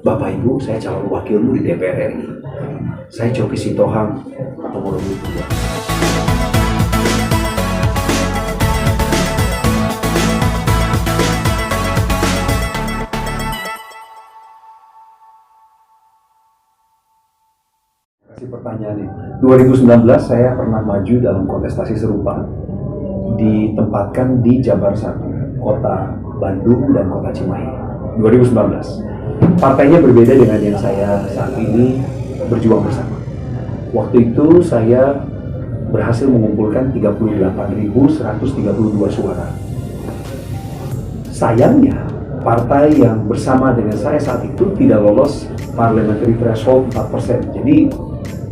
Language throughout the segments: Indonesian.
Bapak Ibu, saya calon wakilmu di DPR RI. Saya Coki Sitohang, nomor 2. Pertanyaan ini, 2019 saya pernah maju dalam kontestasi serupa, ditempatkan di Jabar 1, Kota Bandung dan Kota Cimahi. 2019. Partainya berbeda dengan yang saya saat ini berjuang bersama. Waktu itu saya berhasil mengumpulkan 38.132 suara. Sayangnya, partai yang bersama dengan saya saat itu tidak lolos parliamentary threshold 4%. Jadi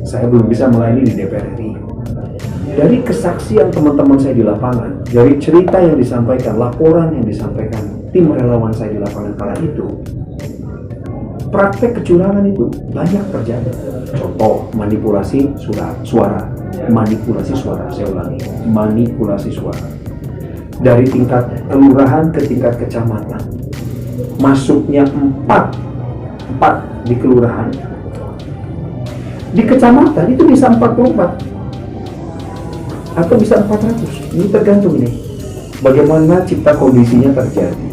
saya belum bisa melayani di DPR RI. Dari kesaksian teman-teman saya di lapangan, dari cerita yang disampaikan, laporan yang disampaikan tim relawan saya di lapangan kala itu, praktek kecurangan itu banyak terjadi. Contoh, manipulasi suara. Manipulasi suara, saya ulangi, manipulasi suara. Dari tingkat kelurahan ke tingkat kecamatan, masuknya 4 di kelurahan. Di kecamatan itu bisa 44 atau bisa 400. Ini tergantung nih bagaimana cipta kondisinya terjadi.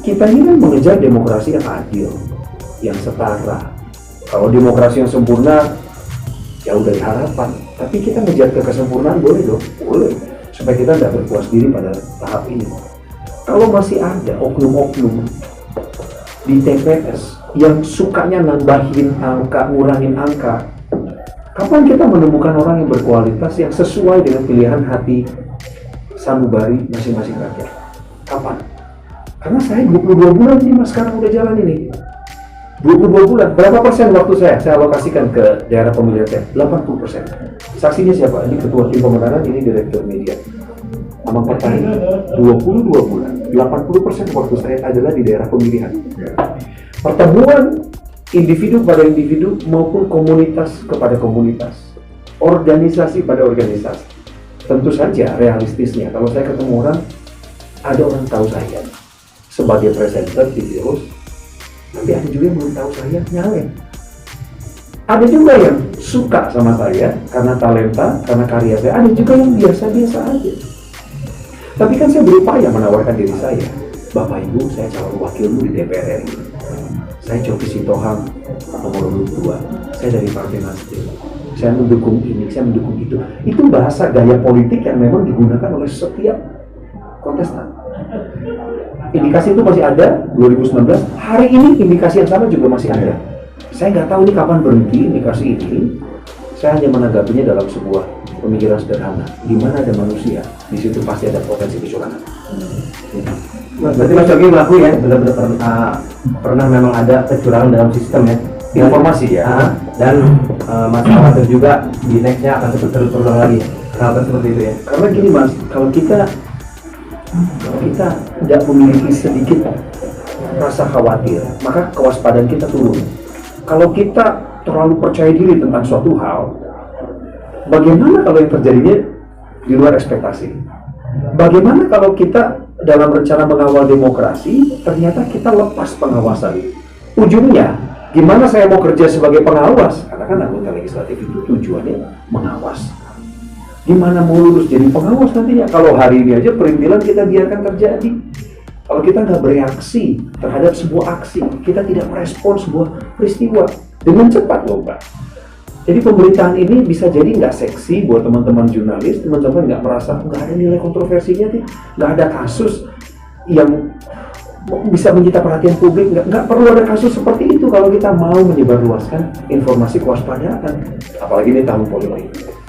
Kita ini kan mengejar demokrasi yang adil, yang setara. Kalau demokrasi yang sempurna, jauh dari harapan. Tapi kita ngejar ke kesempurnaan boleh dong, boleh. Supaya kita tidak berpuas diri pada tahap ini. Kalau masih ada oknum-oknum di TPS yang sukanya nambahin angka, ngurangin angka, kapan kita menemukan orang yang berkualitas yang sesuai dengan pilihan hati sanubari masing-masing rakyat? Kapan? Karena saya 22 bulan ini mas sekarang udah jalan ini. 22 bulan. Berapa persen waktu saya alokasikan ke daerah pemilihan saya? 80%. Saksinya siapa? Ini ketua tim pemenangan, ini direktur media. Amang Pertanian, 22 bulan. 80% waktu saya adalah di daerah pemilihan. Pertemuan individu pada individu maupun komunitas kepada komunitas, organisasi pada organisasi. Tentu saja realistisnya, kalau saya ketemu orang, ada orang tahu saya sebagai presenter di virus, tapi ada juga yang belum tahu saya nyalek. Ada juga yang suka sama saya karena talenta, karena karya saya. Ada juga yang biasa-biasa aja. Tapi kan saya berupaya menawarkan diri saya. Bapak Ibu, saya calon wakilmu di DPR RI. Saya Coki Sitohang, nomor 2. Saya dari Partai Nasdem. Saya mendukung ini, saya mendukung itu. Itu bahasa gaya politik yang memang digunakan oleh setiap kontestan. Indikasi itu masih ada 2019. Hari ini indikasi yang sama juga masih ada. Saya nggak tahu ini kapan berhenti indikasi ini. Saya hanya menanggapinya dalam sebuah pemikiran sederhana. Di mana ada manusia, di situ pasti ada potensi kecurangan. Berarti Mas Coki ngaku ya, benar-benar pernah memang ada kecurangan dalam sistem ya, informasi ya. Dan masalah itu juga di nextnya akan terus berulang lagi. Hal seperti itu ya. Karena gini mas, kalau kita tidak memiliki sedikit rasa khawatir, maka kewaspadaan kita turun. Kalau kita terlalu percaya diri tentang suatu hal, bagaimana kalau yang terjadinya di luar ekspektasi? Bagaimana kalau kita dalam rencana mengawal demokrasi, ternyata kita lepas pengawasan? Ujungnya, gimana saya mau kerja sebagai pengawas? Karena kan anggota legislatif itu tujuannya mengawas. Gimana mau lulus jadi pengawas nantinya? Kalau hari ini aja perintilan kita biarkan terjadi. Kalau kita nggak bereaksi terhadap sebuah aksi, kita tidak merespon sebuah peristiwa dengan cepat loh Pak. Jadi pemberitaan ini bisa jadi nggak seksi buat teman-teman jurnalis, teman-teman nggak merasa nggak ada nilai kontroversinya, nggak ada kasus yang bisa menyita perhatian publik, nggak perlu ada kasus seperti itu kalau kita mau menyebarluaskan informasi kewaspadaan, apalagi ini tahun politik.